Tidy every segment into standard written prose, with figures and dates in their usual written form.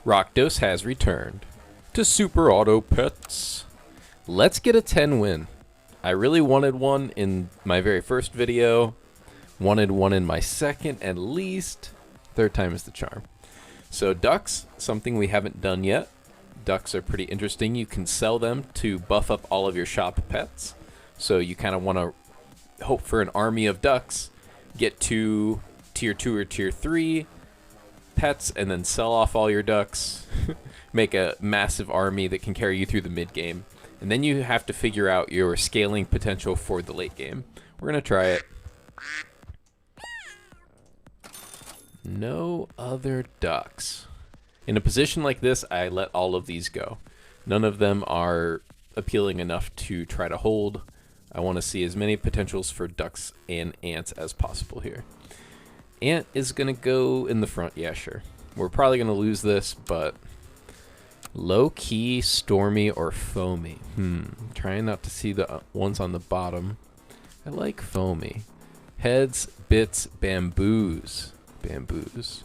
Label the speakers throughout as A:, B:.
A: Rakdos has returned to Super Auto Pets. Let's get a 10 win. I really wanted one in my very first video, wanted one in my second at least. Third time is the charm. So ducks, something we haven't done yet. Ducks are pretty interesting. You can sell them to buff up all of your shop pets. So you kind of want to hope for an army of ducks, get to tier 2 or tier 3 pets, and then sell off all your ducks, make a massive army that can carry you through the mid game. And then you have to figure out your scaling potential for the late game. We're going to try it. No other ducks. In a position like this, I let all of these go. None of them are appealing enough to try to hold. I want to see as many potentials for ducks and ants as possible here. Ant is going to go in the front. Yeah, sure. We're probably going to lose this, but low-key, stormy, or foamy. Trying not to see the ones on the bottom. I like foamy. Heads, bits, bamboos. Bamboos.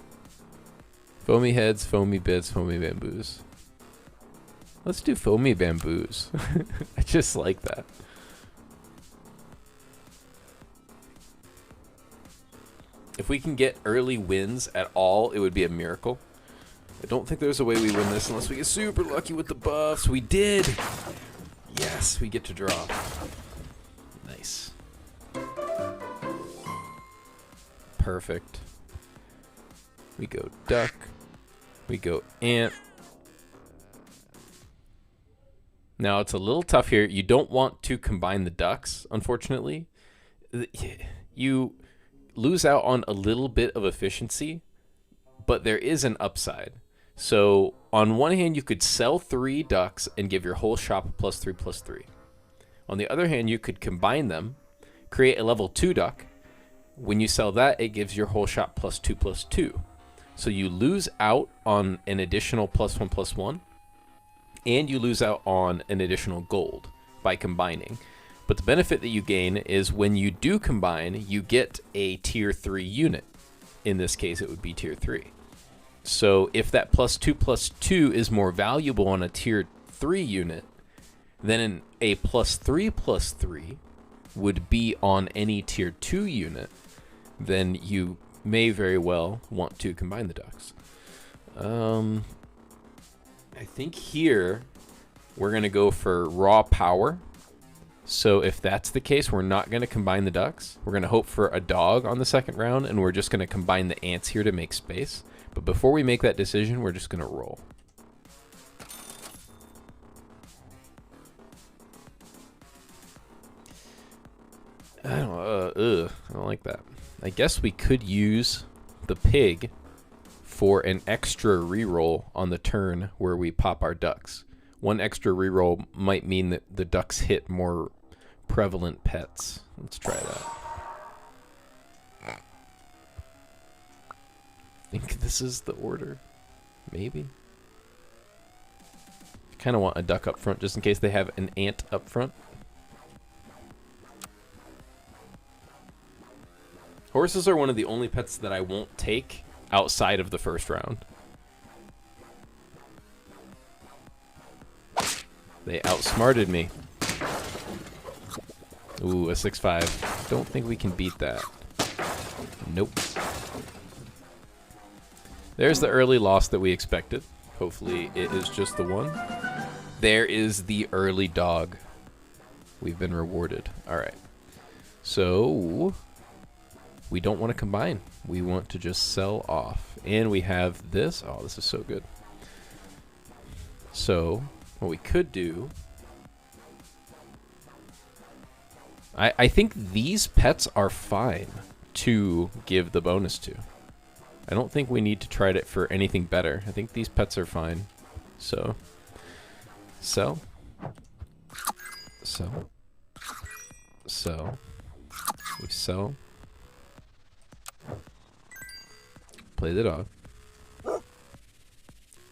A: Foamy heads, foamy bits, foamy bamboos. Let's do foamy bamboos. I just like that. If we can get early wins at all, it would be a miracle. I don't think there's a way we win this unless we get super lucky with the buffs. We did! Yes, we get to draw. Nice. Perfect. We go duck. We go ant. Now, it's a little tough here. You don't want to combine the ducks, unfortunately. You lose out on a little bit of efficiency, but there is an upside. So on one hand, you could sell 3 ducks and give your whole shop a +3/+3. On the other hand, you could combine them, create a level 2 duck. When you sell that, it gives your whole shop +2/+2. So you lose out on an additional +1/+1, and you lose out on an additional gold by combining. But the benefit that you gain is when you do combine, you get a tier 3 unit. In this case, it would be tier 3. So if that +2/+2 is more valuable on a tier 3 unit, then a +3/+3 would be on any tier 2 unit, then you may very well want to combine the ducks. I think here we're going to go for raw power. So if that's the case, we're not going to combine the ducks. We're going to hope for a dog on the second round, and we're just going to combine the ants here to make space. But before we make that decision, we're just going to roll. I don't like that. I guess we could use the pig for an extra reroll on the turn where we pop our ducks. One extra reroll might mean that the ducks hit more prevalent pets. Let's try that. I think this is the order. Maybe. Kind of want a duck up front just in case they have an ant up front. Horses are one of the only pets that I won't take outside of the first round. They outsmarted me. Ooh, a 6/5. Don't think we can beat that. Nope. There's the early loss that we expected. Hopefully it is just the one. There is the early dog. We've been rewarded. All right. So we don't want to combine. We want to just sell off. And we have this. Oh, this is so good. So what we could do, I think these pets are fine to give the bonus to. I don't think we need to try it for anything better. I think these pets are fine. So sell, sell, sell, we sell, play the dog.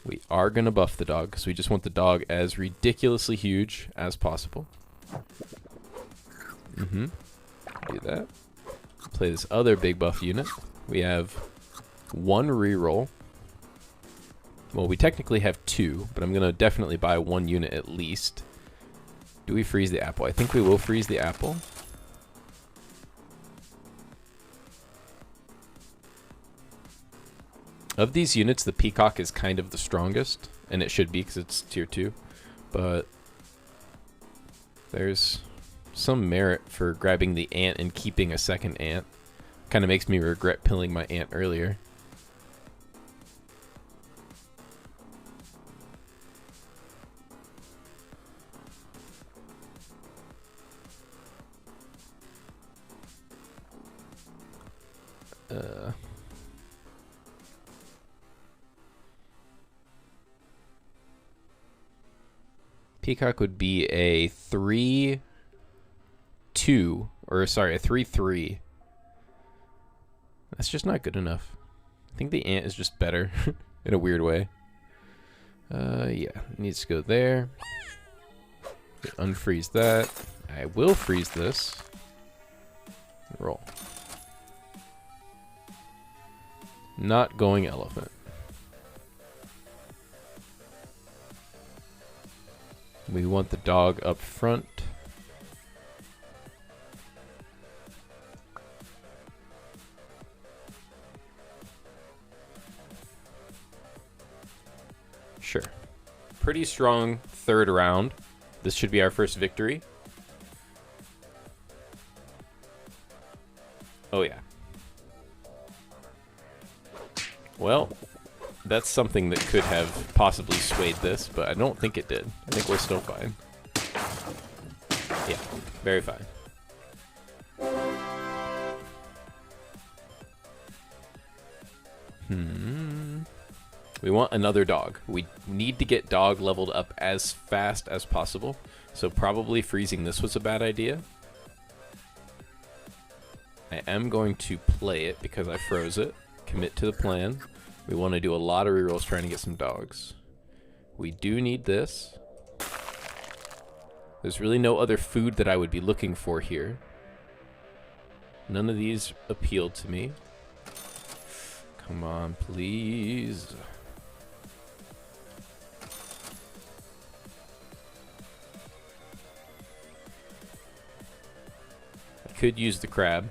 A: We are going to buff the dog because we just want the dog as ridiculously huge as possible. Do that. Play this other big buff unit. We have one reroll. Well, we technically have 2, but I'm going to definitely buy 1 unit at least. Do we freeze the apple? I think we will freeze the apple. Of these units, the peacock is kind of the strongest, and it should be because it's tier 2. But there's some merit for grabbing the ant and keeping a second ant. Kind of makes me regret pilling my ant earlier. Peacock would be a 3-2, or sorry, a 3-3. That's just not good enough. I think the ant is just better in a weird way. Yeah, it needs to go there. Unfreeze that. I will freeze this. Roll. Not going elephant. We want the dog up front. Sure. Pretty strong 3rd round. This should be our first victory. Oh yeah. Well, that's something that could have possibly swayed this, but I don't think it did. I think we're still fine. Yeah, very fine. We want another dog. We need to get dog leveled up as fast as possible, so probably freezing this was a bad idea. I am going to play it because I froze it. Commit to the plan. We want to do a lot of rerolls trying to get some dogs. We do need this. There's really no other food that I would be looking for here. None of these appealed to me. Come on, please. I could use the crab.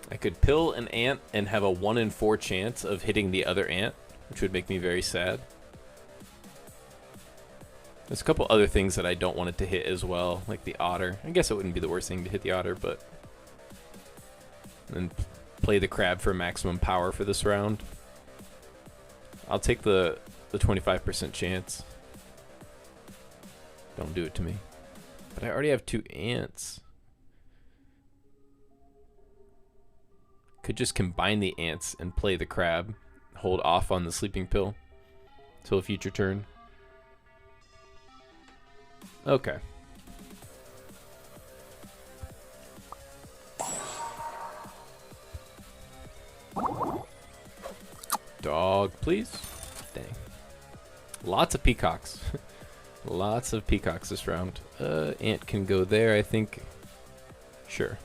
A: I could pill an ant and have a 1 in 4 chance of hitting the other ant, which would make me very sad. There's a couple other things that I don't want it to hit as well, like the otter. I guess it wouldn't be the worst thing to hit the otter, but... then play the crab for maximum power for this round. I'll take the 25% chance. Don't do it to me. But I already have 2 ants. Could just combine the ants and play the crab. Hold off on the sleeping pill till a future turn. Okay. Dog, please. Dang. Lots of peacocks. Lots of peacocks this round. Ant can go there, I think. Sure.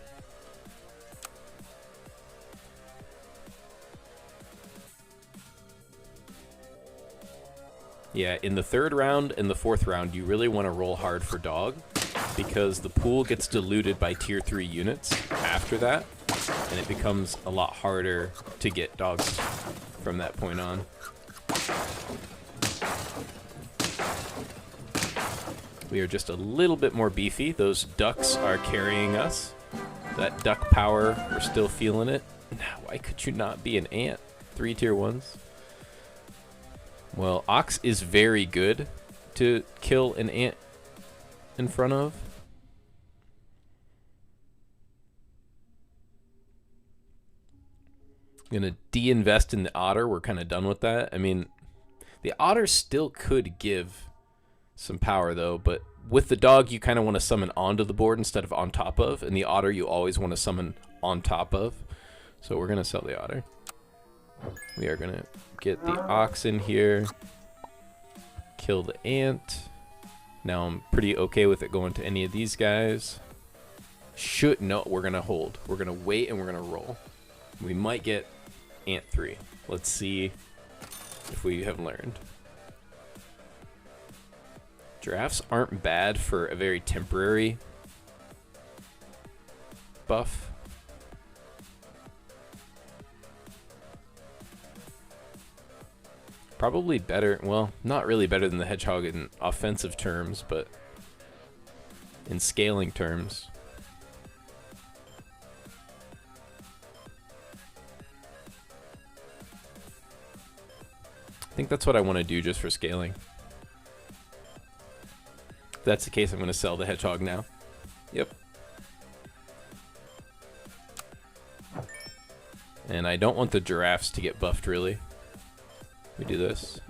A: Yeah, in the 3rd round and the 4th round, you really want to roll hard for dog, because the pool gets diluted by tier 3 units after that, and it becomes a lot harder to get dogs from that point on. We are just a little bit more beefy. Those ducks are carrying us. That duck power, we're still feeling it. Why could you not be an ant? 3 tier 1s. Well, Ox is very good to kill an ant in front of. I'm going to de-invest in the otter. We're kind of done with that. I mean, the otter still could give some power, though, but with the dog, you kind of want to summon onto the board instead of on top of, and the otter you always want to summon on top of. So we're going to sell the otter. We are going to get the ox in here, kill the ant. Now I'm pretty okay with it going to any of these guys. No, we're going to hold. We're going to wait and we're going to roll. We might get Ep.3. Let's see if we have learned. Giraffes aren't bad for a very temporary buff. Probably better, well, not really better than the hedgehog in offensive terms, but in scaling terms. I think that's what I want to do just for scaling. If that's the case, I'm going to sell the hedgehog now. Yep. And I don't want the giraffes to get buffed, really. We do this.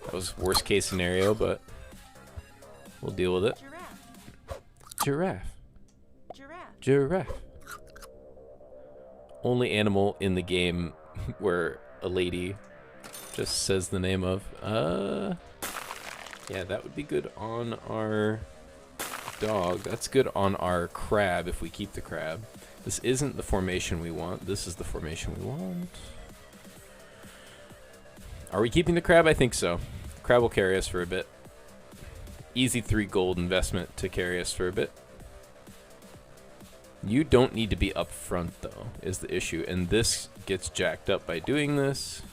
A: That was worst case scenario, but we'll deal with it. Giraffe. Giraffe. Giraffe. Only animal in the game where a lady just says the name of. Yeah, that would be good on our dog. That's good on our crab if we keep the crab. This isn't the formation we want. This is the formation we want. Are we keeping the crab? I think so. Crab will carry us for a bit. Easy 3 gold investment to carry us for a bit. You don't need to be up front, though, is the issue. And this gets jacked up by doing this.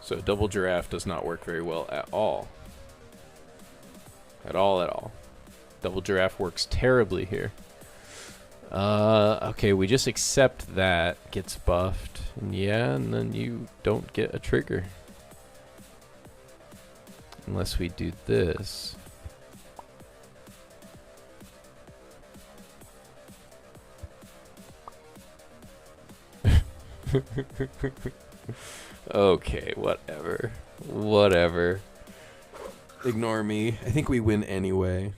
A: So double giraffe does not work very well at all. At all. Double giraffe works terribly here. Okay, we just accept that gets buffed. And yeah, and then you don't get a trigger. Unless we do this. Okay, whatever. Whatever. Ignore me. I think we win anyway.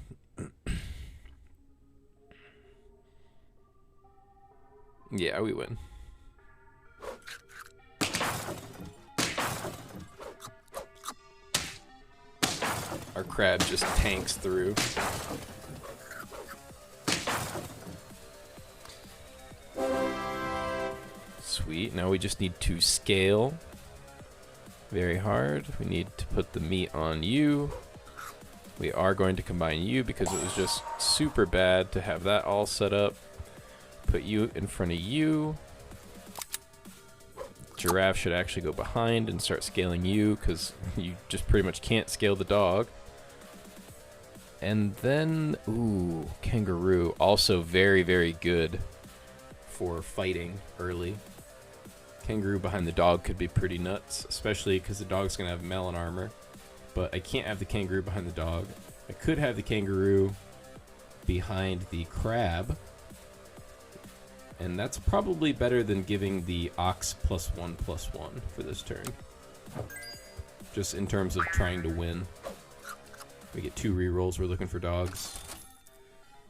A: Yeah, we win. Our crab just tanks through. Sweet. Now we just need to scale very hard. We need to put the meat on you. We are going to combine you because it was just super bad to have that all set up. Put you in front of you. Giraffe should actually go behind and start scaling you because you just pretty much can't scale the dog. And then, ooh, kangaroo. Also very, very good for fighting early. Kangaroo behind the dog could be pretty nuts, especially because the dog's going to have melon armor. But I can't have the kangaroo behind the dog. I could have the kangaroo behind the crab. And that's probably better than giving the ox +1/+1 for this turn. Just in terms of trying to win. We get 2 rerolls, we're looking for dogs.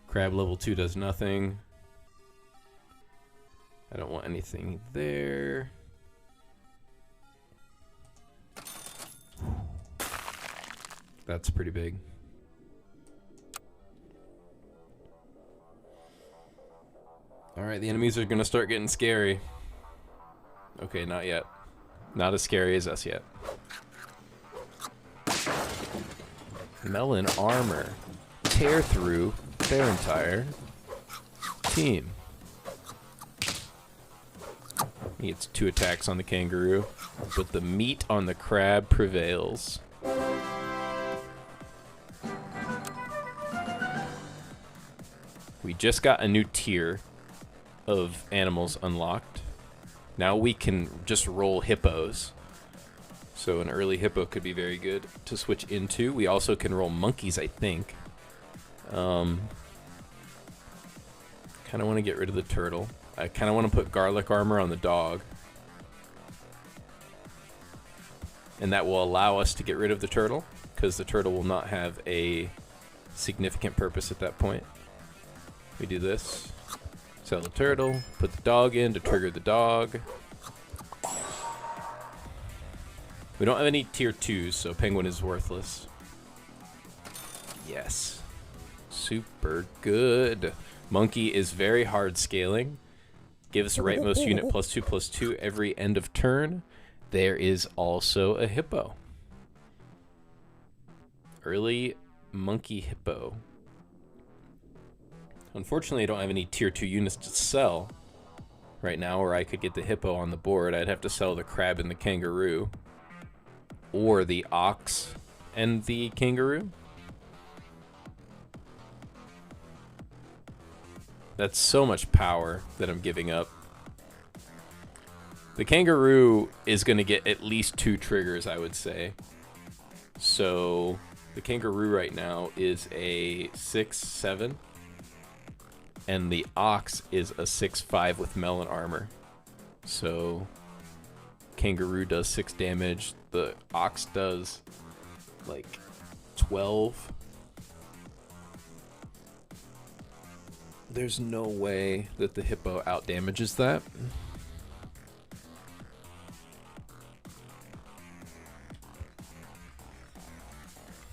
A: Crab level 2 does nothing. I don't want anything there. That's pretty big. Alright, the enemies are gonna start getting scary. Okay, not yet. Not as scary as us yet. Melon armor. Tear through their entire team. He gets 2 attacks on the kangaroo, but the meat on the crab prevails. We just got a new tier of animals unlocked. Now we can just roll hippos. So an early hippo could be very good to switch into. We also can roll monkeys, I think. Kind of want to get rid of the turtle. I kind of want to put garlic armor on the dog. And that will allow us to get rid of the turtle, because the turtle will not have a significant purpose at that point. We do this. Sell the turtle, put the dog in to trigger the dog. We don't have any tier 2s, so penguin is worthless. Yes. Super good. Monkey is very hard scaling. Gives rightmost unit +2/+2 every end of turn. There is also a hippo. Early monkey hippo. Unfortunately, I don't have any tier 2 units to sell right now, or I could get the hippo on the board. I'd have to sell the crab and the kangaroo, or the ox and the kangaroo. That's so much power that I'm giving up. The kangaroo is going to get at least 2 triggers, I would say. So the kangaroo right now is a 6/7, and the ox is a 6/5 with melon armor. So kangaroo does 6 damage. The ox does like 12. There's no way that the hippo out damages that.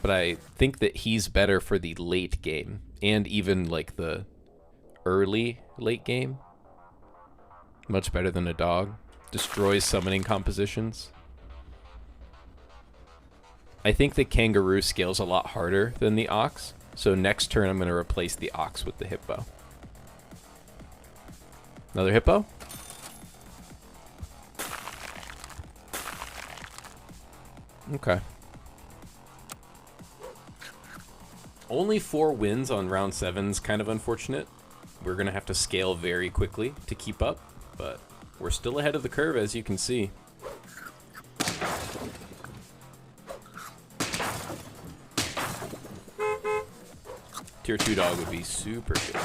A: But I think that he's better for the late game and even like the early late game. Much better than a dog. Destroys summoning compositions. I think the kangaroo scales a lot harder than the ox. So next turn I'm going to replace the ox with the hippo. Another hippo? Okay. Only 4 wins on round 7 is kind of unfortunate. We're going to have to scale very quickly to keep up, but we're still ahead of the curve, as you can see. Tier 2 dog would be super good.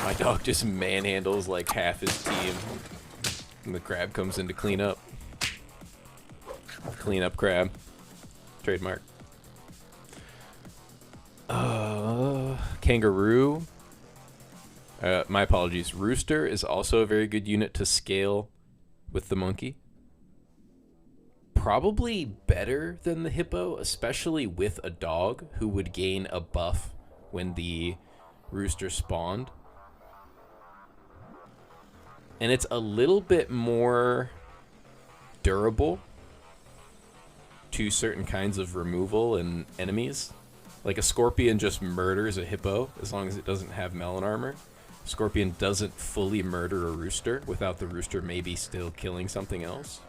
A: My dog just manhandles like half his team, and the crab comes in to clean up. Clean up crab. Trademark. Kangaroo. My apologies. Rooster is also a very good unit to scale with the monkey. Probably better than the hippo, especially with a dog who would gain a buff when the rooster spawned. And it's a little bit more durable to certain kinds of removal and enemies. Like a scorpion just murders a hippo as long as it doesn't have melon armor. Scorpion doesn't fully murder a rooster without the rooster maybe still killing something else.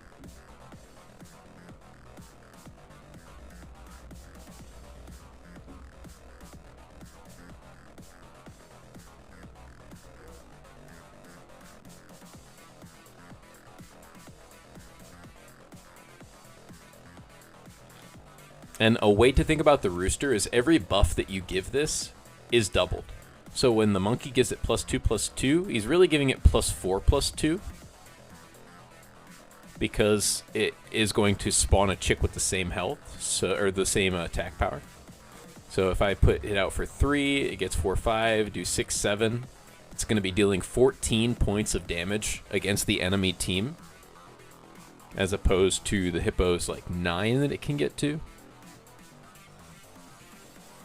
A: And a way to think about the rooster is every buff that you give this is doubled. So when the monkey gives it +2/+2, he's really giving it +4/+2. Because it is going to spawn a chick with the same health, so, or the same attack power. So if I put it out for 3, it gets 4/5, do 6/7. It's going to be dealing 14 points of damage against the enemy team, as opposed to the hippo's like 9 that it can get to.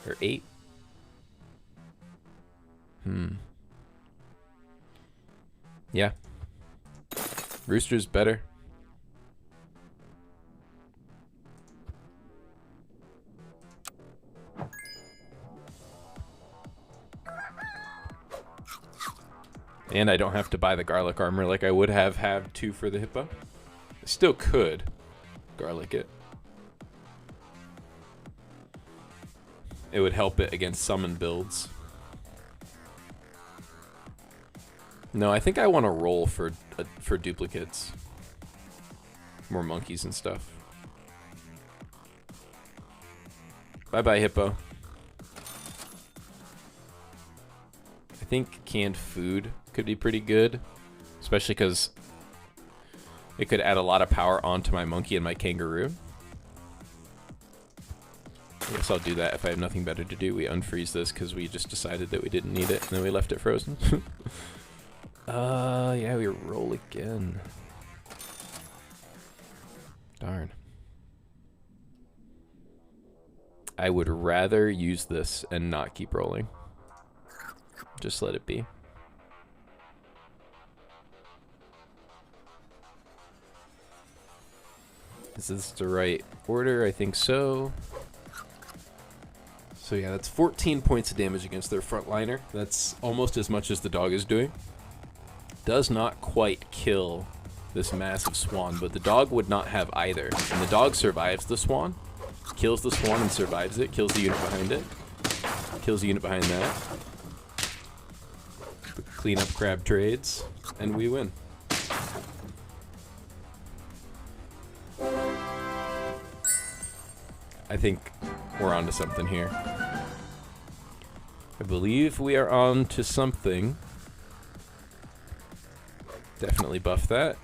A: Or 8. Yeah. Rooster's better. And I don't have to buy the garlic armor like I would have had to for the hippo. I still could garlic it. It would help it against summon builds. No, I think I want to roll for duplicates. More monkeys and stuff. Bye-bye, hippo. I think canned food could be pretty good, especially because It could add a lot of power onto my monkey and my kangaroo. I guess I'll do that if I have nothing better to do. We unfreeze this because we just decided that we didn't need it, and then we left it frozen. Yeah, we roll again. Darn. I would rather use this and not keep rolling. Just let it be. Is this the right order? I think so. So yeah, that's 14 points of damage against their frontliner. That's almost as much as the dog is doing. Does not quite kill this massive swan, but the dog would not have either. And the dog survives the swan, kills the swan and survives it, kills the unit behind it, kills the unit behind that. The cleanup crab trades, and we win. I think we're on to something here. I believe we are on to something. Definitely buff that.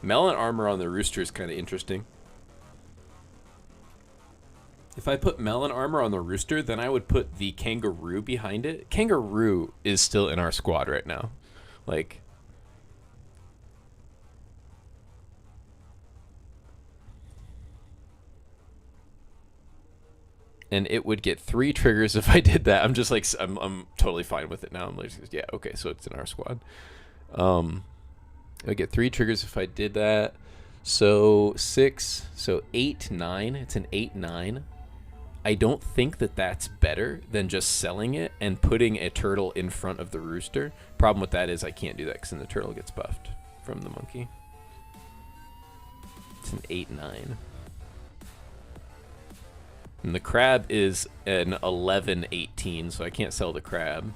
A: Melon armor on the rooster is kind of interesting. If I put melon armor on the rooster, then I would put the kangaroo behind it. Kangaroo is still in our squad right now. Like, and it would get 3 triggers if I did that. I'm just like, I'm totally fine with it now. I'm like, yeah, okay, so it's in our squad. I get 3 triggers if I did that. So 6, so 8, 9. It's an 8-9. I don't think that that's better than just selling it and putting a turtle in front of the rooster. Problem with that is I can't do that because then the turtle gets buffed from the monkey. It's an 8-9. And the crab is an 11-18, so I can't sell the crab.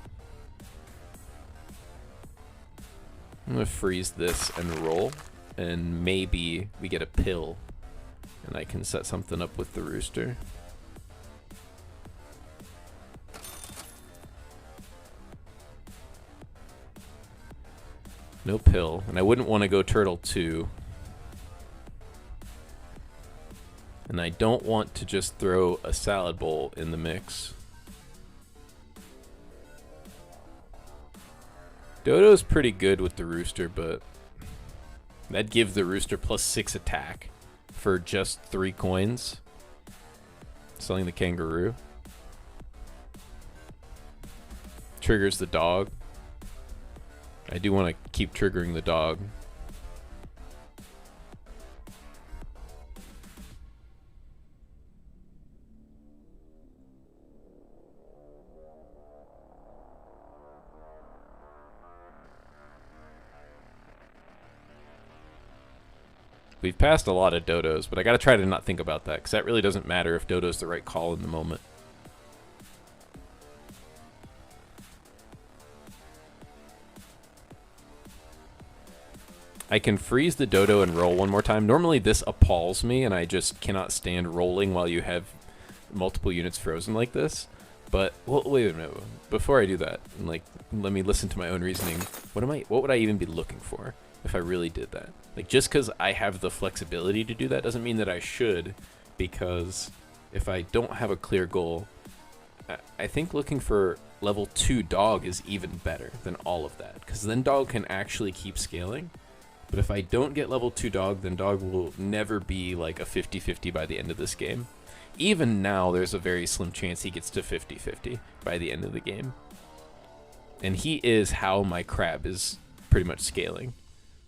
A: I'm going to freeze this and roll, and maybe we get a pill, and I can set something up with the rooster. No pill, and I wouldn't want to go turtle 2. And I don't want to just throw a salad bowl in the mix. Dodo's pretty good with the rooster, but that'd give the rooster +6 attack for just 3 coins. Selling the kangaroo. Triggers the dog. I do want to keep triggering the dog. We've passed a lot of dodos, but I gotta try to not think about that, because that really doesn't matter if dodo's the right call in the moment. I can freeze the dodo and roll one more time. Normally this appalls me, and I just cannot stand rolling while you have multiple units frozen like this. But, well, wait a minute. Before I do that, like, let me listen to my own reasoning. What would I even be looking for if I really did that? Like, just because I have the flexibility to do that doesn't mean that I should, because if I don't have a clear goal, I think looking for level 2 dog is even better than all of that, because then dog can actually keep scaling. But if I don't get level 2 dog, then dog will never be like a 50-50 by the end of this game. Even now, there's a very slim chance he gets to 50-50 by the end of the game. And he is how my crab is pretty much scaling.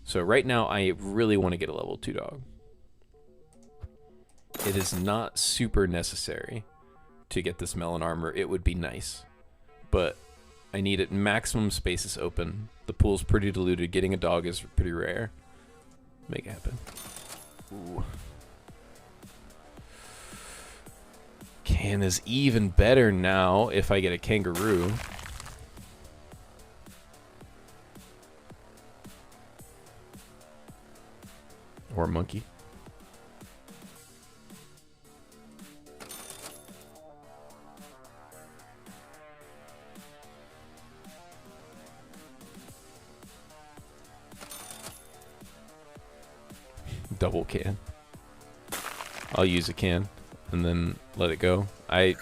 A: So right now, I really want to get a level 2 dog. It is not super necessary to get this melon armor. It would be nice. But I need it. Maximum space is open. The pool's pretty diluted. Getting a dog is pretty rare. Make it happen. Ooh. Can is even better now if I get a kangaroo. Or a monkey. Double can. I'll use a can and then let it go. I'm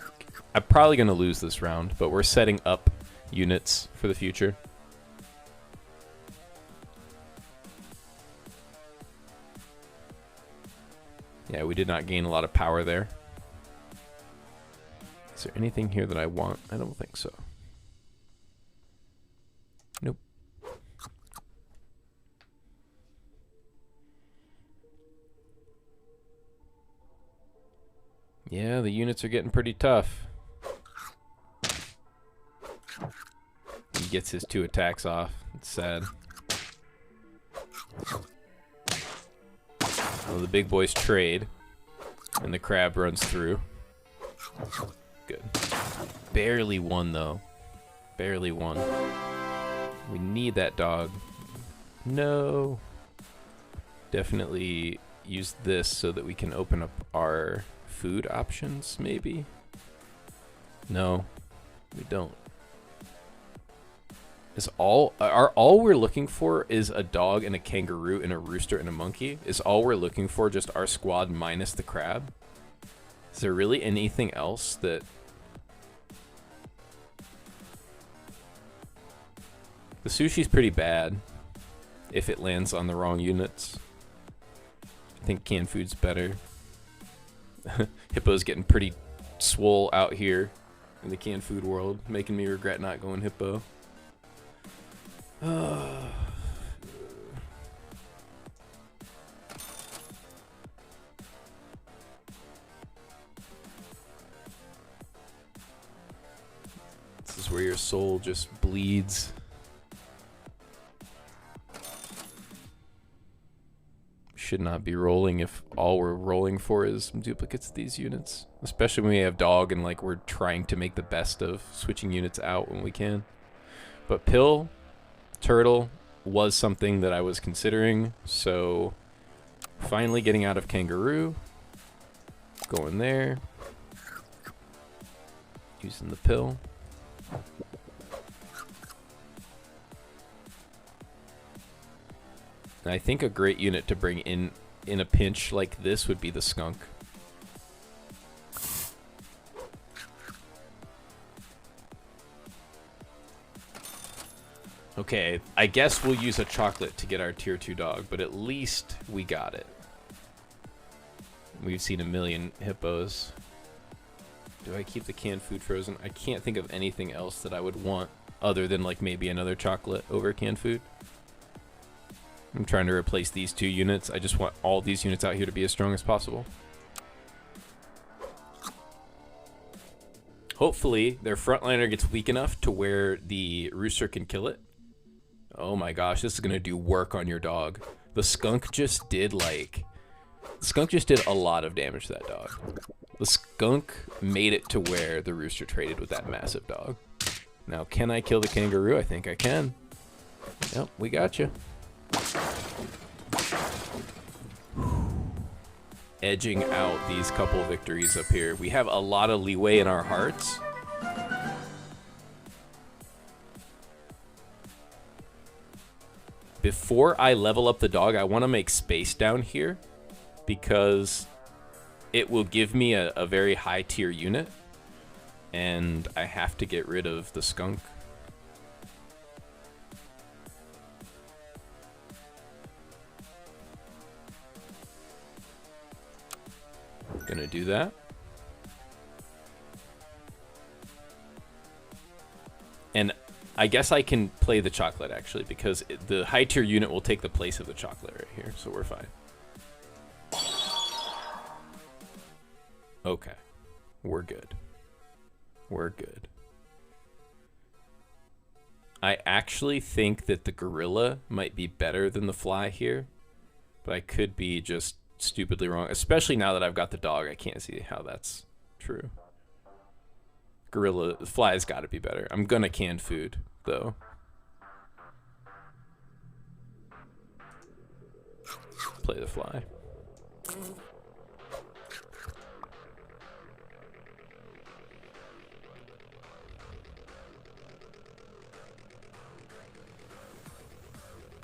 A: probably going to lose this round, but we're setting up units for the future. Yeah, we did not gain a lot of power there. Is there anything here that I want? I don't think so. Nope. Yeah, the units are getting pretty tough. He gets his 2 attacks off. It's sad. Well, the big boys trade, and the crab runs through. Good. Barely won, though. Barely won. We need that dog. No. Definitely use this so that we can open up our food options, maybe? No, we don't. Is all we're looking for is a dog and a kangaroo and a rooster and a monkey? Is all we're looking for just our squad minus the crab? Is there really anything else that... The sushi's pretty bad if it lands on the wrong units. I think canned food's better. Hippo's getting pretty swole out here in the canned food world, making me regret not going hippo. This is where your soul just bleeds. Should not be rolling if all we're rolling for is duplicates of these units. Especially when we have dog and like we're trying to make the best of switching units out when we can. But pill, turtle was something that I was considering. So finally getting out of kangaroo. Going there. Using the pill. And I think a great unit to bring in a pinch like this would be the skunk. Okay, I guess we'll use a chocolate to get our tier 2 dog, but at least we got it. We've seen a million hippos. Do I keep the canned food frozen? I can't think of anything else that I would want other than like maybe another chocolate over canned food. I'm trying to replace these 2 units. I just want all these units out here to be as strong as possible. Hopefully, their frontliner gets weak enough to where the rooster can kill it. Oh my gosh, this is going to do work on your dog. The skunk just did a lot of damage to that dog. The skunk made it to where the rooster traded with that massive dog. Now, can I kill the kangaroo? I think I can. Yep, we got you. Edging out these couple victories up here. We have a lot of leeway in our hearts. Before I level up the dog, I want to make space down here because it will give me a very high tier unit, and I have to get rid of the skunk. Gonna do that. And I guess I can play the chocolate actually because the high tier unit will take the place of the chocolate right here, so we're fine. Okay, we're good. We're good. I actually think that the gorilla might be better than the fly here, but I could be just stupidly wrong, especially now that I've got the dog. I can't see how that's true. Gorilla, fly's got to be better. I'm gonna can food though. Play the fly.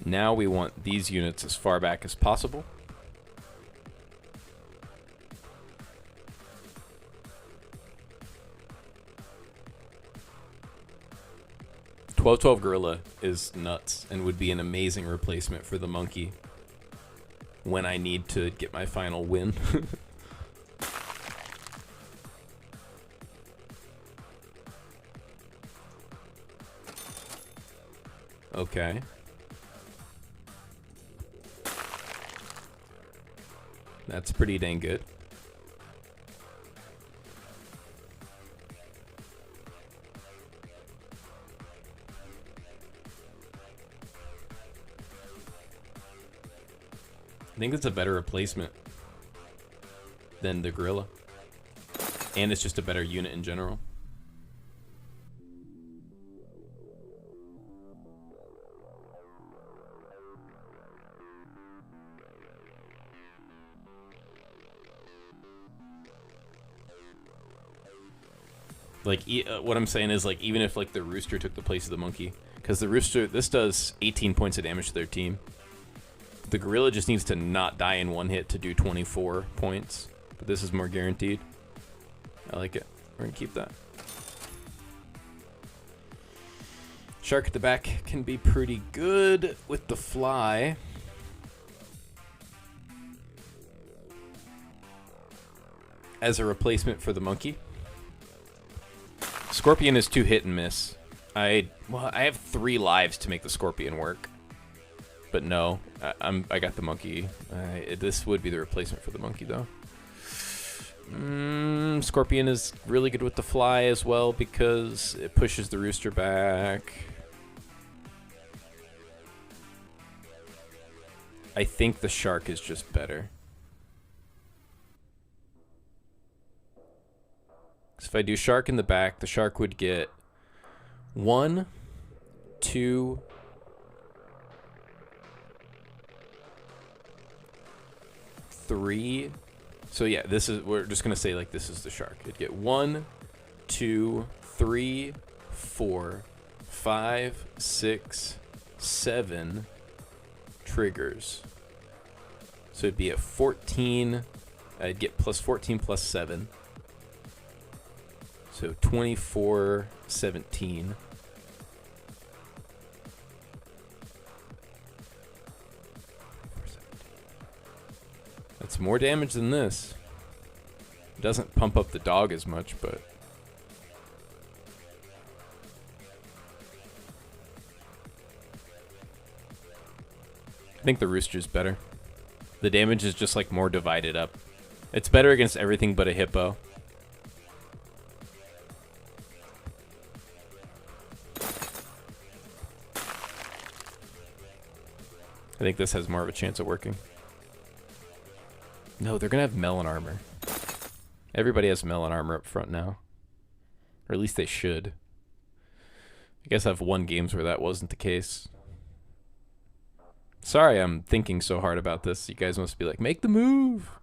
A: Now we want these units as far back as possible. 12-12 gorilla is nuts and would be an amazing replacement for the monkey when I need to get my final win. Okay. That's pretty dang good. I think it's a better replacement than the gorilla. And it's just a better unit in general. Like, what I'm saying is, like, even if, like, the rooster took the place of the monkey, because the rooster, this does 18 points of damage to their team. The gorilla just needs to not die in one hit to do 24 points, but this is more guaranteed. I like it. We're gonna keep that. Shark at the back can be pretty good with the fly. As a replacement for the monkey. Scorpion is too hit and miss. I have 3 lives to make the scorpion work. But no, I got the monkey. This would be the replacement for the monkey, though. Scorpion is really good with the fly as well because it pushes the rooster back. I think the shark is just better. So if I do shark in the back, the shark would get 1, 2, 3. So yeah, this is, we're just gonna say like this is the shark. It'd get 1, 2, 3, 4, 5, 6, 7 triggers. So it'd be at 14. I'd get plus 14 plus 7. So 24, 17. That's more damage than this. It doesn't pump up the dog as much, but... I think the rooster's better. The damage is just like more divided up. It's better against everything but a hippo. I think this has more of a chance of working. No, they're gonna have melon armor. Everybody has melon armor up front now. Or at least they should. I guess I've won games where that wasn't the case. Sorry I'm thinking so hard about this. You guys must be like, make the move!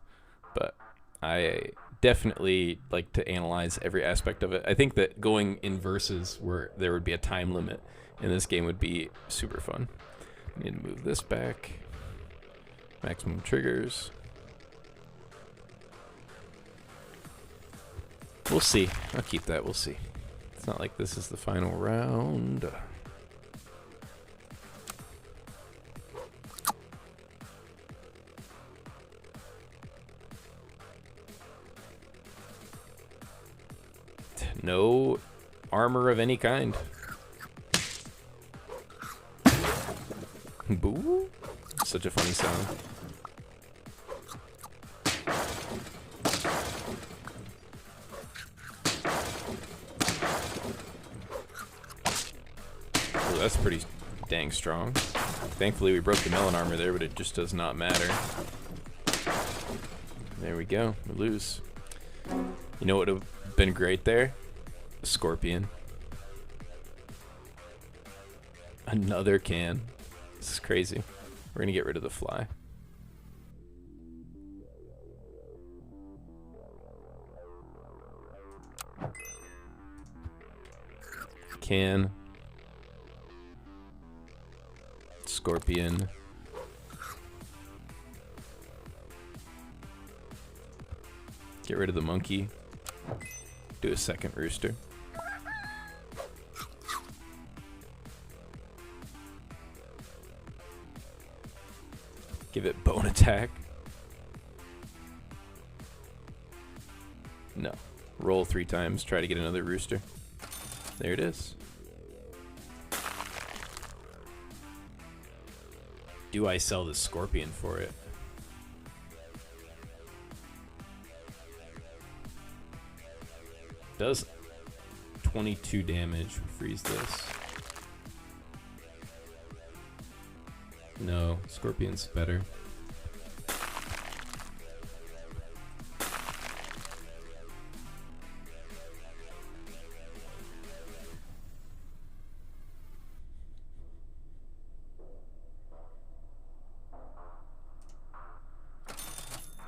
A: But I definitely like to analyze every aspect of it. I think that going in verses where there would be a time limit in this game would be super fun. I need to move this back. Maximum triggers. We'll see. I'll keep that. We'll see. It's not like this is the final round. No armor of any kind. Boo. Such a funny sound. Oh, that's pretty dang strong. Thankfully we broke the melon armor there, but it just does not matter. There we go. We lose. You know what would have been great there? A scorpion. Another can. This is crazy. We're gonna get rid of the fly. Can. Scorpion. Get rid of the monkey. Do a second rooster. Give it bone attack. No. Roll 3 times. Try to get another rooster. There it is. Do I sell the scorpion for it? Does 22 damage. Freeze this. No, scorpion's better.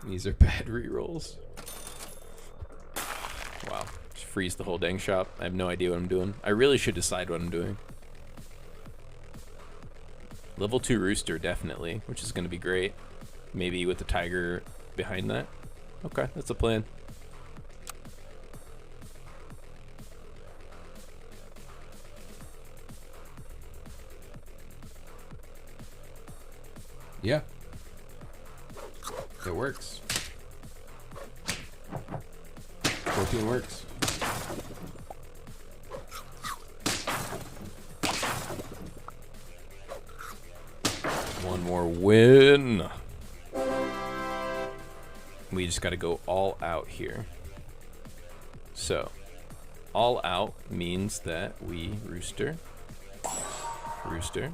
A: These are bad rerolls. Wow. Just freeze the whole dang shop. I have no idea what I'm doing. I really should decide what I'm doing. Level 2 rooster, definitely, which is going to be great. Maybe with the tiger behind that. Okay, that's a plan. Yeah. It works. Scorpion works. One more win. We just got to go all out here. So, all out means that we rooster. Rooster.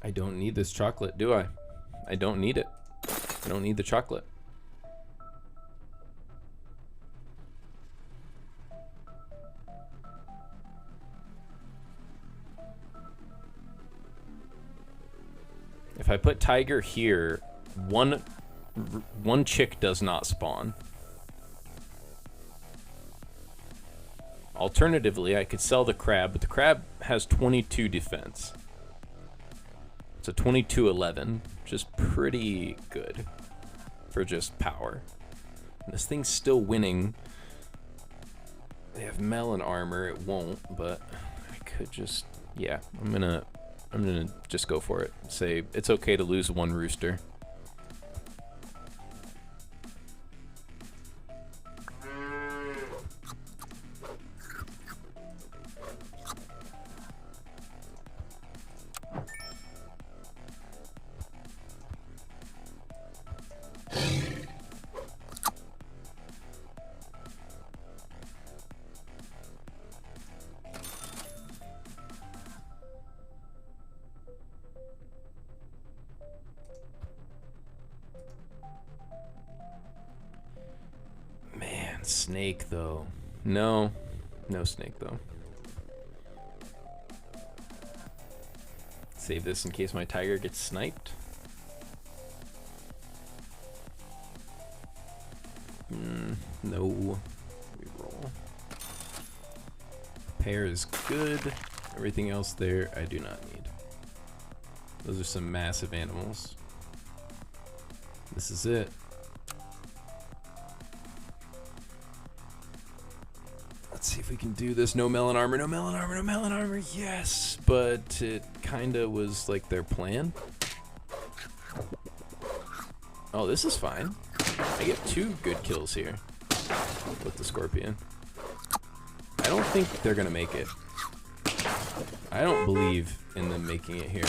A: I don't need this chocolate, do I? I don't need it. I don't need the chocolate. If I put tiger here, one chick does not spawn. Alternatively, I could sell the crab, but the crab has 22 defense. So 22-11, which is pretty good for just power. And this thing's still winning. They have melon armor, it won't, but I could just, yeah, I'm gonna just go for it. Say it's okay to lose one rooster. Snake though. No snake though. Save this in case my tiger gets sniped. No. Reroll. Pear is good. Everything else there I do not need. Those are some massive animals. This is it. Let's see if we can do this. No melon armor, no melon armor, no melon armor. Yes, but it kind of was like their plan. Oh, this is fine. I get 2 good kills here with the scorpion. I don't think they're gonna make it. I don't believe in them making it here.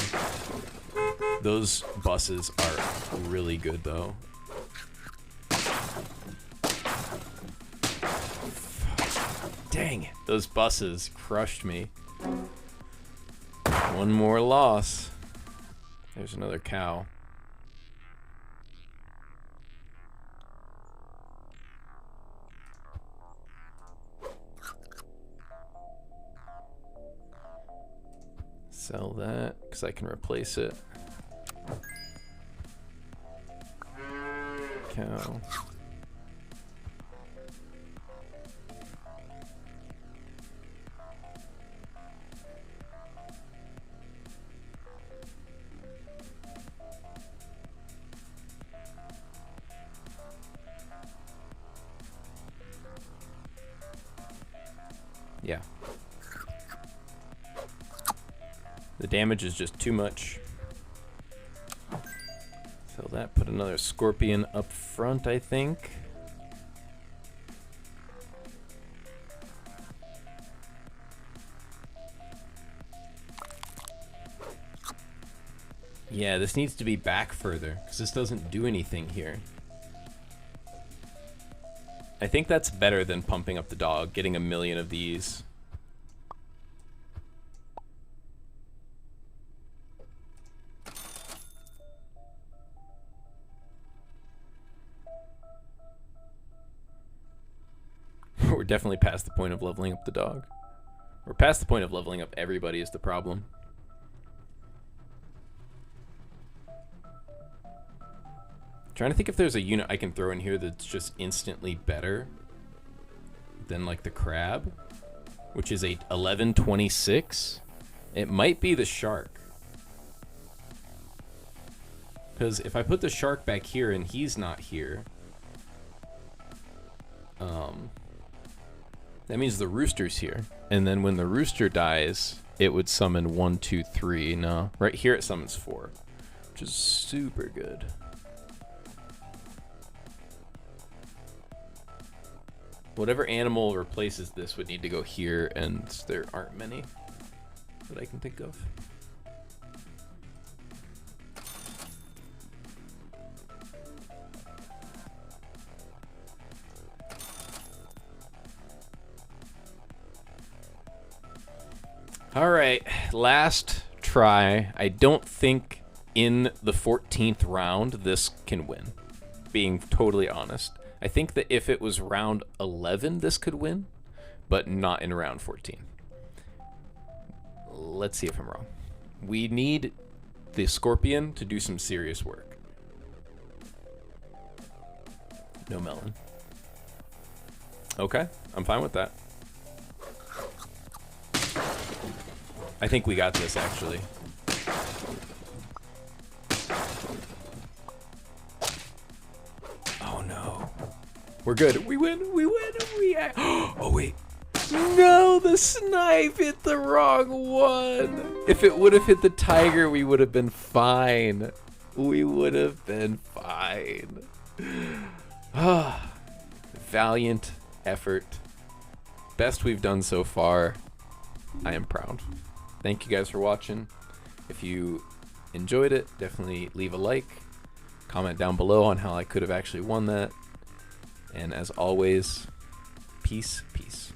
A: Those buses are really good though. Dang, those buses crushed me. One more loss. There's another cow. Sell that, because I can replace it. cow. Yeah. The damage is just too much. So that put another scorpion up front, I think. Yeah, this needs to be back further, because this doesn't do anything here. I think that's better than pumping up the dog, getting 1,000,000 of these. We're definitely past the point of leveling up the dog. We're past the point of leveling up everybody is the problem. Trying to think if there's a unit I can throw in here that's just instantly better than like the crab, which is a 1126. It might be the shark. Because if I put the shark back here and he's not here, that means the rooster's here. And then when the rooster dies, it would summon 1, 2, 3. No, right here it summons 4, which is super good. Whatever animal replaces this would need to go here, and there aren't many that I can think of. All right, last try. I don't think in the 14th round this can win, being totally honest. I think that if it was round 11, this could win, but not in round 14. Let's see if I'm wrong. We need the scorpion to do some serious work. No melon. Okay, I'm fine with that. I think we got this, actually. Oh, no. We're good. We win. We win. Oh, wait. No, the snipe hit the wrong one. If it would have hit the tiger, we would have been fine. We would have been fine. Valiant effort. Best we've done so far. I am proud. Thank you guys for watching. If you enjoyed it, definitely leave a like. Comment down below on how I could have actually won that. And as always, peace, peace.